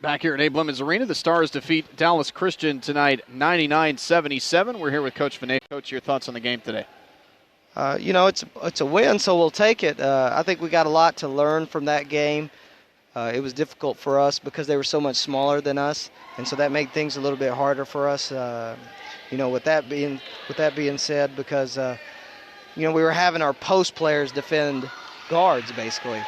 Back here at Abe Lemons Arena, the Stars defeat Dallas Christian tonight 99-77. We're here with Coach Vinay. Coach, your thoughts on the game today? It's a win, so we'll take it. I think we got a lot to learn from that game. It was difficult for us because they were so much smaller than us, and so that made things a little bit harder for us. With that being said, because we were having our post players defend guards basically.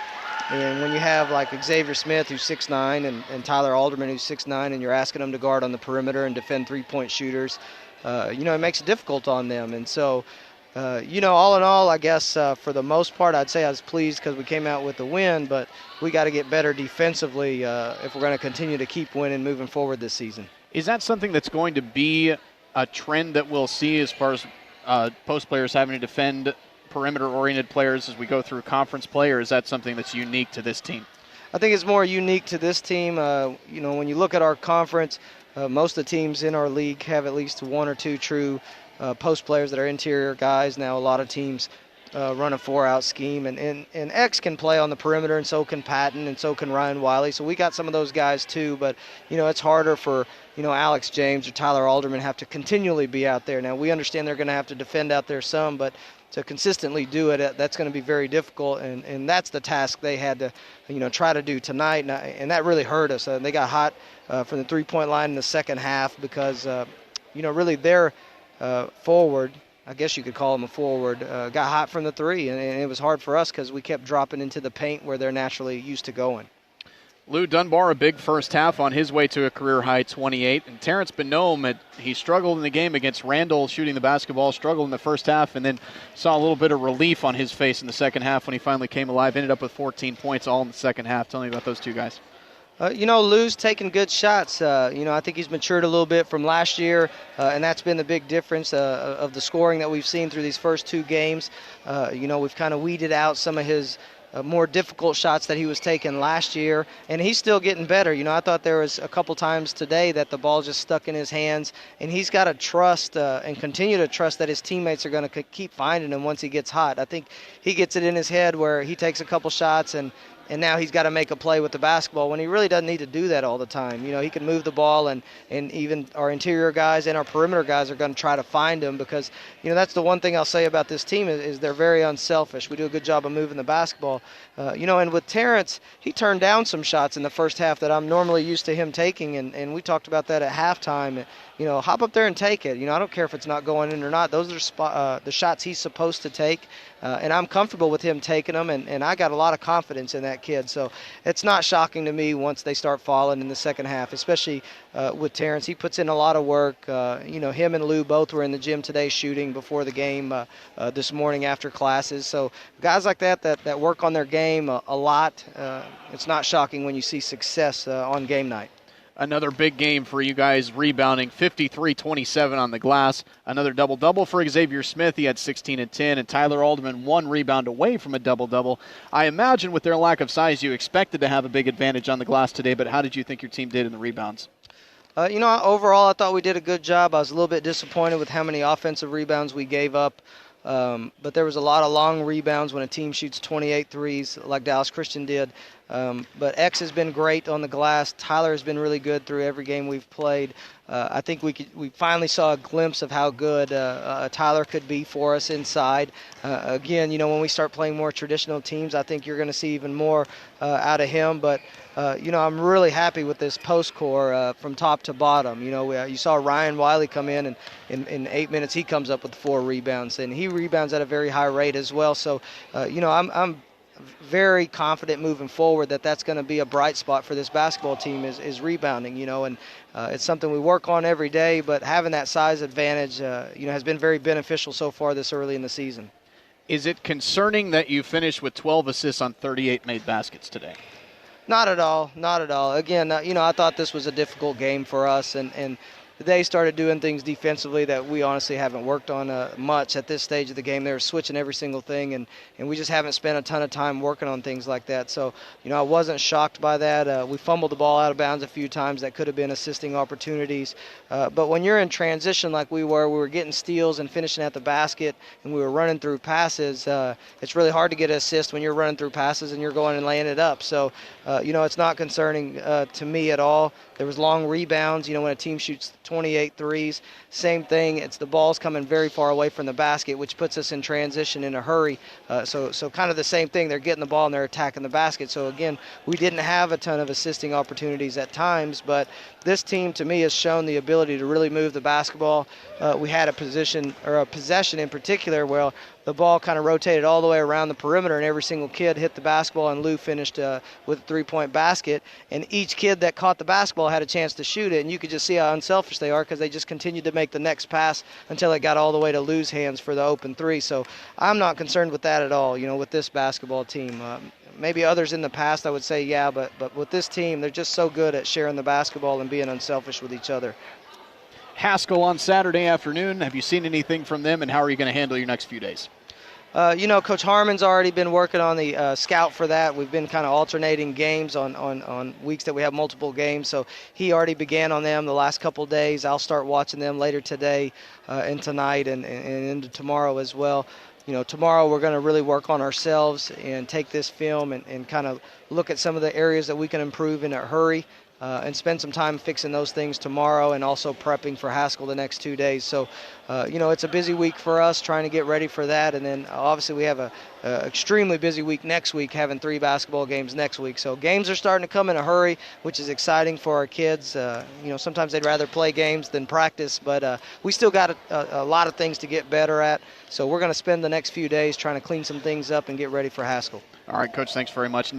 And when you have like Xavier Smith, who's 6'9", and Tyler Alderman, who's 6'9", and you're asking them to guard on the perimeter and defend three-point shooters, it makes it difficult on them. And so, all in all, I guess for the most part, I'd say I was pleased because we came out with the win, but we got to get better defensively if we're going to continue to keep winning moving forward this season. Is that something that's going to be a trend that we'll see as far as post players having to defend perimeter-oriented players as we go through conference play, or is that something that's unique to this team? I think it's more unique to this team. When you look at our conference, most of the teams in our league have at least one or two true post players that are interior guys. Now a lot of teams run a 4-out scheme, and X can play on the perimeter, and so can Patton, and so can Ryan Wiley. So we got some of those guys too, but it's harder for Alex James or Tyler Alderman have to continually be out there. Now we understand they're going to have to defend out there some, but to consistently do it, that's going to be very difficult, and that's the task they had to try to do tonight, and that really hurt us. They got hot from the three-point line in the second half because really their forward, I guess you could call him a forward, got hot from the three, and it was hard for us because we kept dropping into the paint where they're naturally used to going. Lou Dunbar, a big first half on his way to a career-high 28. And Terrence Bonhomme, he struggled in the game against Randall shooting the basketball, struggled in the first half, and then saw a little bit of relief on his face in the second half when he finally came alive. Ended up with 14 points all in the second half. Tell me about those two guys. Lou's taking good shots. I think he's matured a little bit from last year, and that's been the big difference of the scoring that we've seen through these first two games. We've kind of weeded out some of his more difficult shots that he was taking last year, and he's still getting better. I thought there was a couple times today that the ball just stuck in his hands, and he's got to trust and continue to trust that his teammates are going to keep finding him once he gets hot. I think he gets it in his head where he takes a couple shots and now he's got to make a play with the basketball when he really doesn't need to do that all the time. He can move the ball, and even our interior guys and our perimeter guys are going to try to find him because, that's the one thing I'll say about this team is they're very unselfish. We do a good job of moving the basketball. And with Terrence, he turned down some shots in the first half that I'm normally used to him taking, and we talked about that at halftime. Hop up there and take it. I don't care if it's not going in or not. Those are the shots he's supposed to take, and I'm comfortable with him taking them, and I got a lot of confidence in that kid. So it's not shocking to me once they start falling in the second half, especially with Terrence. He puts in a lot of work. Him and Lou both were in the gym today shooting before the game this morning after classes. So guys like that work on their game a lot, it's not shocking when you see success on game night. Another big game for you guys, rebounding 53-27 on the glass. Another double-double for Xavier Smith. He had 16 and 10, and Tyler Alderman 1 rebound away from a double-double. I imagine with their lack of size, you expected to have a big advantage on the glass today, but how did you think your team did in the rebounds? Overall, I thought we did a good job. I was a little bit disappointed with how many offensive rebounds we gave up. But there was a lot of long rebounds when a team shoots 28 threes like Dallas Christian did. But X has been great on the glass. Tyler has been really good through every game we've played. I think we finally saw a glimpse of how good Tyler could be for us inside. Again, when we start playing more traditional teams, I think you're going to see even more out of him. But, I'm really happy with this post core from top to bottom. You saw Ryan Wiley come in, and in 8 minutes he comes up with 4 rebounds, and he rebounds at a very high rate as well. So, I'm very confident moving forward that's going to be a bright spot for this basketball team is rebounding, and it's something we work on every day, but having that size advantage, has been very beneficial so far this early in the season. Is it concerning that you finished with 12 assists on 38 made baskets today? Not at all. Again, I thought this was a difficult game for us, and they started doing things defensively that we honestly haven't worked on much at this stage of the game. They were switching every single thing, and we just haven't spent a ton of time working on things like that. So, I wasn't shocked by that. We fumbled the ball out of bounds a few times. That could have been assisting opportunities. But when you're in transition like we were getting steals and finishing at the basket, and we were running through passes, it's really hard to get an assist when you're running through passes and you're going and laying it up. So, it's not concerning to me at all. There was long rebounds, when a team shoots 28 threes. Same thing, it's the ball's coming very far away from the basket, which puts us in transition in a hurry. So kind of the same thing. They're getting the ball and they're attacking the basket. So, again, we didn't have a ton of assisting opportunities at times, but this team, to me, has shown the ability to really move the basketball. We had a possession in particular where the ball kind of rotated all the way around the perimeter, and every single kid hit the basketball, and Lou finished with a three-point basket. And each kid that caught the basketball had a chance to shoot it, and you could just see how unselfish they are because they just continued to make the next pass until it got all the way to Lou's hands for the open three. So I'm not concerned with that at all, with this basketball team. Maybe others in the past I would say, yeah, but with this team, they're just so good at sharing the basketball and being unselfish with each other. Haskell on Saturday afternoon. Have you seen anything from them, and how are you going to handle your next few days? Coach Harmon's already been working on the scout for that. We've been kind of alternating games on weeks that we have multiple games. So he already began on them the last couple days. I'll start watching them later today and tonight and into tomorrow as well. Tomorrow we're going to really work on ourselves and take this film and kind of look at some of the areas that we can improve in a hurry. And spend some time fixing those things tomorrow and also prepping for Haskell the next 2 days. So, it's a busy week for us trying to get ready for that. And then obviously we have a extremely busy week next week, having 3 basketball games next week. So games are starting to come in a hurry, which is exciting for our kids. Sometimes they'd rather play games than practice, but we still got a lot of things to get better at. So we're going to spend the next few days trying to clean some things up and get ready for Haskell. All right, Coach, thanks very much.